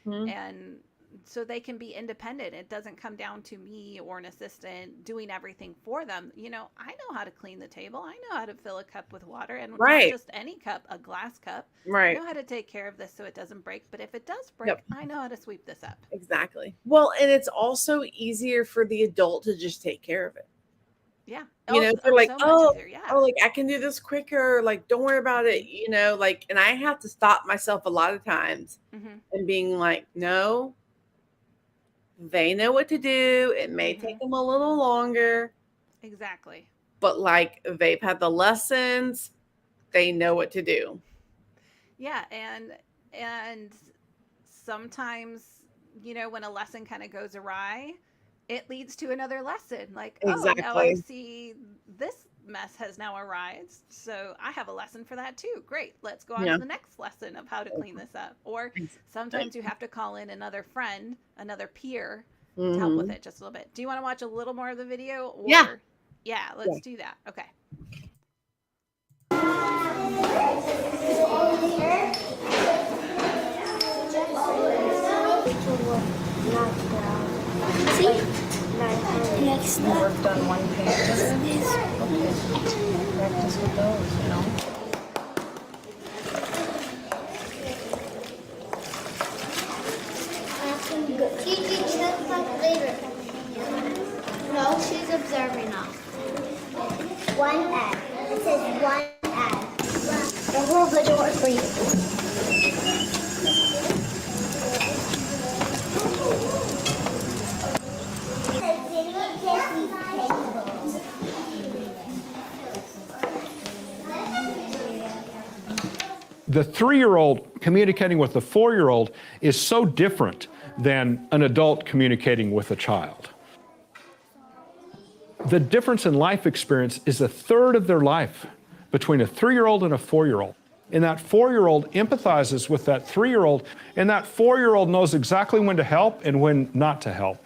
and so they can be independent. It doesn't come down to me or an assistant doing everything for them. You know, I know how to clean the table. I know how to fill a cup with water, and not Right. just any cup, a glass cup. I Right. know how to take care of this so it doesn't break. But if it does break, Yep. I know how to sweep this up. Exactly. Well, and it's also easier for the adult to just take care of it. Yeah. You know, if they're like, so much oh, easier. Yeah. oh, like I can do this quicker. Like, don't worry about it. You know, like, and I have to stop myself a lot of times Mm-hmm. and being like, no, they know what to do. It may take them a little longer, Exactly. but like they've had the lessons, they know what to do. Yeah, and sometimes, you know, when a lesson kind of goes awry, it leads to another lesson. Like, oh, now I Exactly. see this mess has now arisen, so I have a lesson for that too. Great, let's go on Yeah. to the next lesson of how to clean this up. Or sometimes you have to call in another friend, another peer, to help with Mhm. it just a little bit. Do you want to watch a little more of the video? Or Yeah. Yeah, let's do that. Okay. See? Next step. Worked on one page. Okay. Practice with those, you know. Gigi, check back later. No, she's observing us. One ad. It says one ad. I'll hold the door for you. The 3-year-old communicating with the 4-year-old is so different than an adult communicating with a child. The difference in life experience is a third of their life between a 3-year-old and a 4-year-old. And that 4-year-old empathizes with that 3-year-old, and that 4-year-old knows exactly when to help and when not to help.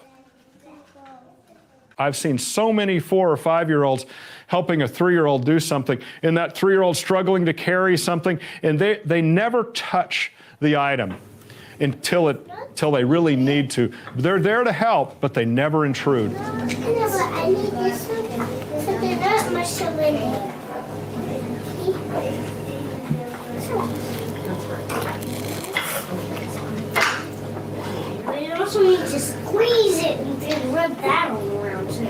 I've seen so many 4 or 5-year-olds helping a 3-year-old do something, and that 3-year-old struggling to carry something, and they never touch the item until they really need to. They're there to help, but they never intrude. I need this one. So there's not much to in here. But you also need to squeeze it and then rub that all around too.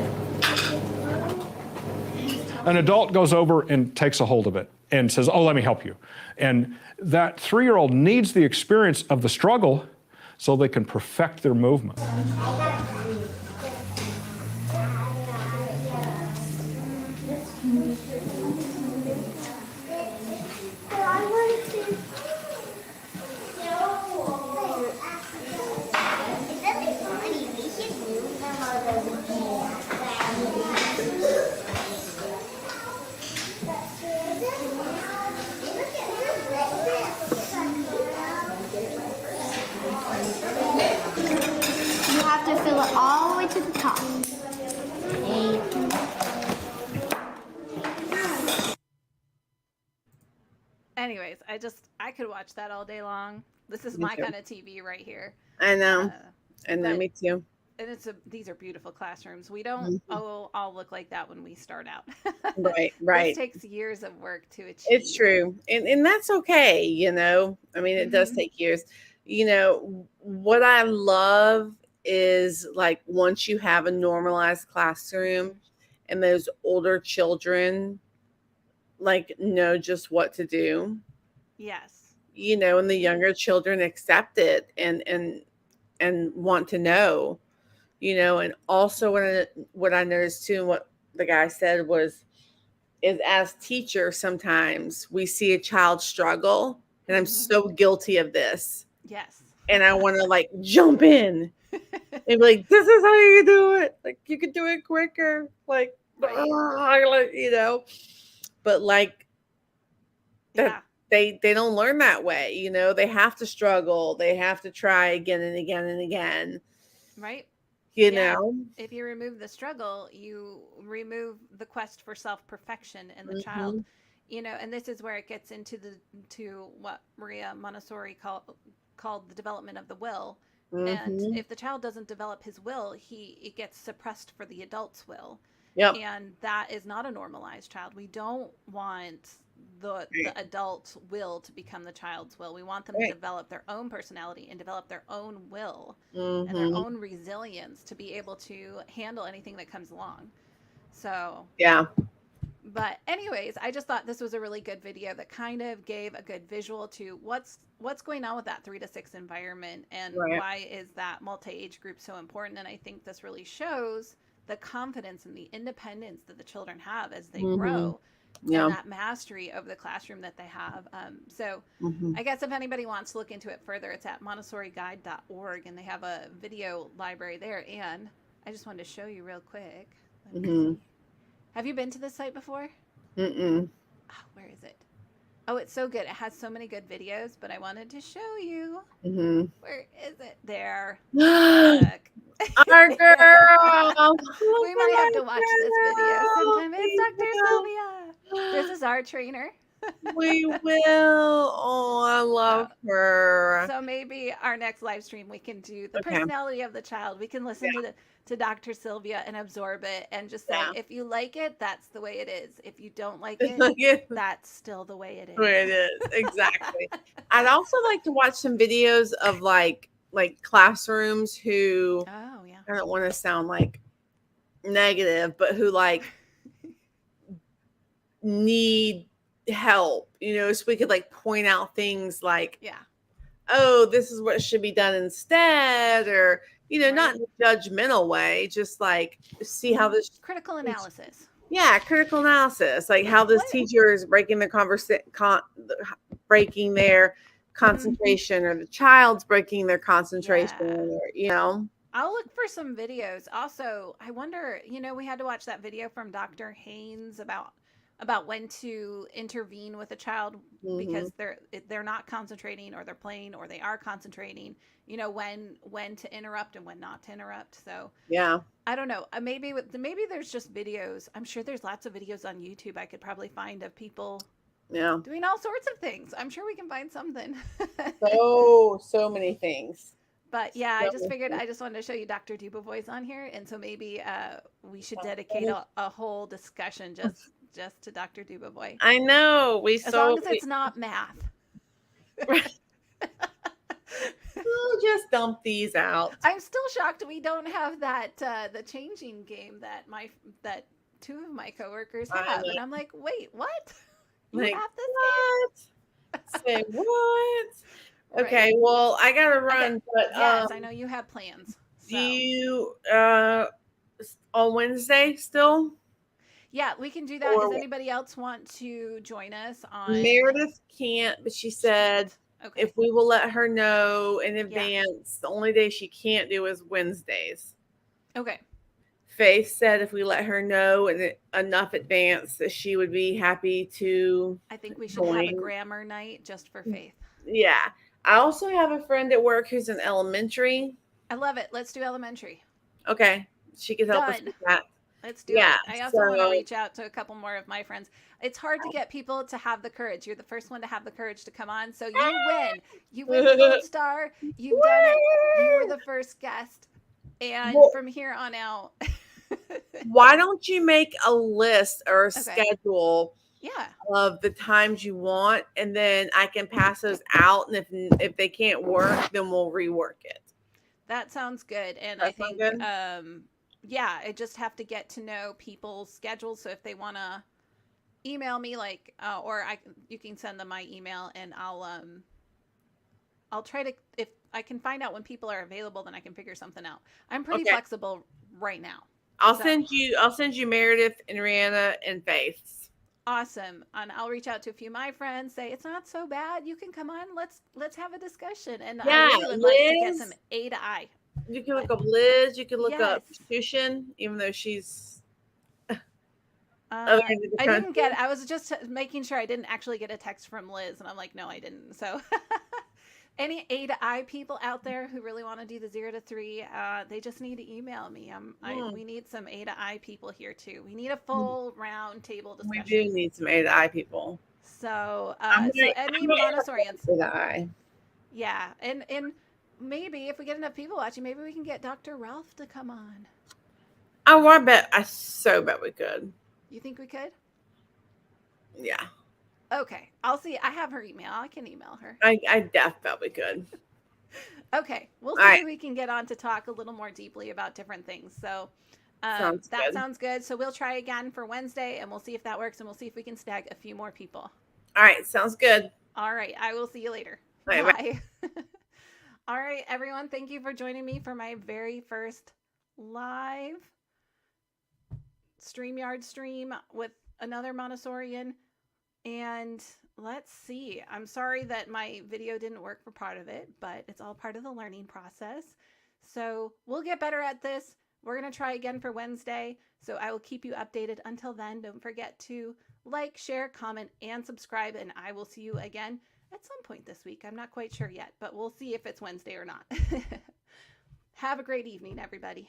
An adult goes over and takes a hold of it and says, oh, let me help you. And that 3-year-old needs the experience of the struggle so they can perfect their movement. You have to fill it all the way to the top. Anyways, I could watch that all day long. This is Me my too. kind of TV right here. I know. And then but- me too. And these are beautiful classrooms. We don't all look like that when we start out. Right, right. This takes years of work to achieve. It's true. And that's okay, you know. I mean, it does take years. You know, what I love is like once you have a normalized classroom and those older children like know just what to do, Yes. you know, and the younger children accept it and want to know, you know. And also what I noticed too, and what the guy said is as teachers, sometimes we see a child struggle, and I'm so guilty of this. Yes. And I want to like jump in and be like, this is how you do it. Like, you could do it quicker. Like, you know, but like that they don't learn that way. You know, they have to struggle. They have to try again and again and again. Right. You know, if you remove the struggle, you remove the quest for self-perfection in the child. You know, and this is where it gets into what Maria Montessori called the development of the will, And Mhm. if the child doesn't develop his will, it gets suppressed for the adult's will. Yep. And that is not a normalized child. We don't want the Right. adult will to become the child's will. We want them to Right. develop their own personality and develop their own will and their Mhm. own resilience to be able to handle anything that comes along. So, Yeah. but anyways, I just thought this was a really good video that kind of gave a good visual to what's going on with that 3 to 6 environment, and Right. why is that multi-age group so important. And I think this really shows the confidence and the independence that the children have as they Mhm. grow, Yeah. and that mastery of the classroom that they have. So Mhm. I guess if anybody wants to look into it further, it's at montessoriguide.org, and they have a video library there. And I just wanted to show you real quick. Let me Mhm. see. Have you been to this site before? Mm-mm. Oh, where is it? Oh, it's so good. It has so many good videos, but I wanted to show you. Mhm. Where is it? There. Our Look. girl. We might have to watch this video sometime. It's We Dr. Sylvia. This is our trainer. We will. Oh, I love her. So maybe our next live stream we can do the Okay. personality of the child. We can listen to Dr. Sylvia and absorb it and just say, Yeah. if you like it, that's the way it is. If you don't like it, Yeah. that's still the way it is. Where it is. Exactly. I'd also like to watch some videos of like classrooms who, Oh, yeah. I don't want to sound like negative, but who like need help, so we could like point out things like, Yeah. oh, this is what should be done instead, or not Right. in a judgmental way, just like see how this Critical analysis. critical analysis, like how this What? teacher is breaking breaking their concentration, or the child's breaking their concentration, or I'll look for some videos. Also, I wonder, we had to watch that video from Dr. Haynes about when to intervene with a child because they're not concentrating, or they're playing, or they are concentrating, when to interrupt and when not to interrupt. So yeah, I don't know. Maybe there's just videos. I'm sure there's lots of videos on YouTube I could probably find of people doing all sorts of things. I'm sure we can find something. so many things. But yeah, I just figured I just wanted to show you Dr. Dubovoy's on here, and so maybe we should dedicate a whole discussion just to Dr. Dubovoy. I know, As long as it's not math. We'll just dump these out. I'm still shocked we don't have that the changing game that 2 of my coworkers have, and I'm like, wait, what? You Like, have this what? Say what? Right. Okay, well, I gotta run, Okay. but Yes, I know you have plans. do you on Wednesday still? Yeah, we can do that. Or Does anybody else want to join us on Meredith can't, but she said Okay. if we will let her know in advance, the only day she can't do is Wednesdays. Okay. Faith said if we let her know in enough advance that she would be happy to. I think we should have a grammar night just for Faith. Yeah. I also have a friend at work who's in elementary. I love it. Let's do elementary. Okay. She could help us Done. with that. Let's do it. I also want to reach out to a couple more of my friends. It's hard to get people to have the courage. You're the first one to have the courage to come on. So you win. You win the gold star. You've done it. You were the first guest. And from here on out. Why don't you make a list or a schedule Yeah. of the times you want, and then I can pass those out, and if they can't work, then we'll rework it. That sounds good. And That I think sound yeah, I just have to get to know people's schedules. So if they want to email me, like or you can send them my email, and I'll try to, if I can find out when people are available, then I can figure something out. I'm pretty flexible right now. I'll send you Meredith and Rihanna and Faith's. Awesome. And I'll reach out to a few of my friends, say it's not so bad. You can come on. Let's have a discussion. And I really would like to get some A to I. You can look up Liz. You can look up Yes. Tushin, even though she's. I didn't get. I was just making sure I didn't actually get a text from Liz, and I'm like, no, I didn't. So, any A to I people out there who really want to do the 0 to 3, they just need to email me. We need some A to I people here too. We need a full round table discussion. We do need some A to I people. So, any Montessorians. A to I. Yeah, and maybe if we get enough people watching, maybe we can get Dr. Ralph to come on. Oh, I so bet we could. You think we could? Yeah. Okay. I'll see. I have her email. I can email her. I definitely could. Okay. We'll see right. if we can get on to talk a little more deeply about different things. So Sounds that good. sounds good. So we'll try again for Wednesday and we'll see if that works and we'll see if we can snag a few more people. All right. Sounds good. All right. I will see you later. All right, Bye. All right, everyone. Thank you for joining me for my very first live StreamYard stream with another Montessorian. And let's see. I'm sorry that my video didn't work for part of it, but it's all part of the learning process. So we'll get better at this. We're going to try again for Wednesday. So I will keep you updated. Until then, don't forget to like, share, comment, and subscribe. And I will see you again at some point this week. I'm not quite sure yet, but we'll see if it's Wednesday or not. Have a great evening, everybody.